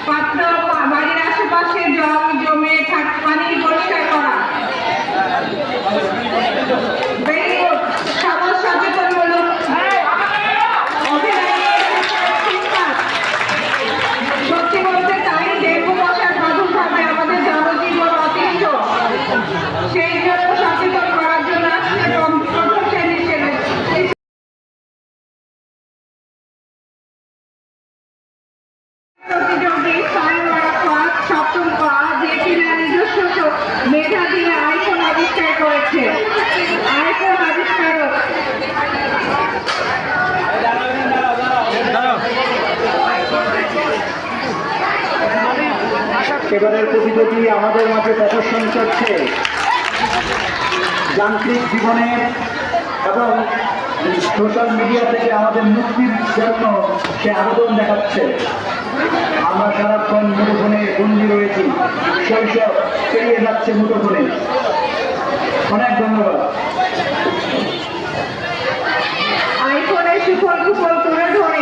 পাত্র বাড়ির আশেপাশে জল জমে পানি পরিষ্কার করা। সমাজ সচেতনমূলক সত্যি বলতে তাই ডেঙ্গু মশার প্রাদুর্ভাবে আমাদের জনজীবন অতিষ্ঠ। সেই জন্য সচেতন করার জন্য প্রথম শ্রেণীর প্রতিযোগী সপ্তম যে কিনা নিজস্ব মেধা দিয়ে আইফোন আবিষ্কার করেছে। আইফোন আবিষ্কারক এবারের প্রতিযোগী আমাদের মাঝে প্রদর্শন করছে যান্ত্রিক জীবনে এবং সোশ্যাল মিডিয়া থেকে আমাদের মুক্তির জন্য সে আবেদন দেখাচ্ছে। আমরা সারাক্ষণ মুঠোফোনে বন্দী রয়েছি, শৈশব পেরিয়ে যাচ্ছে মুঠোফোনে। অনেক ধন্যবাদ। আইফোনের সুফল কুফল তুলে ধরে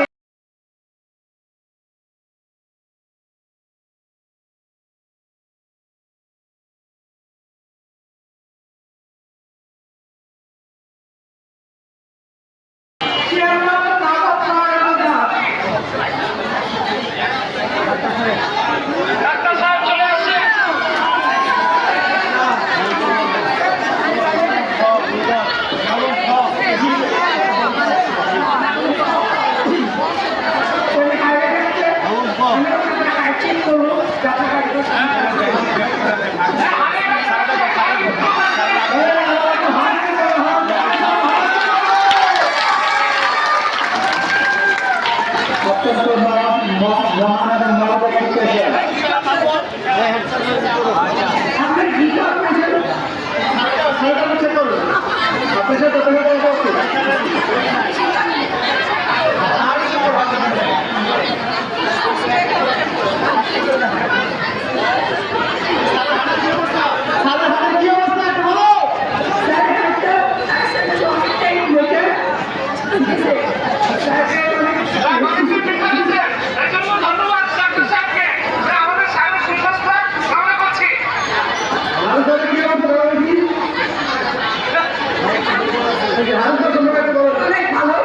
ভালো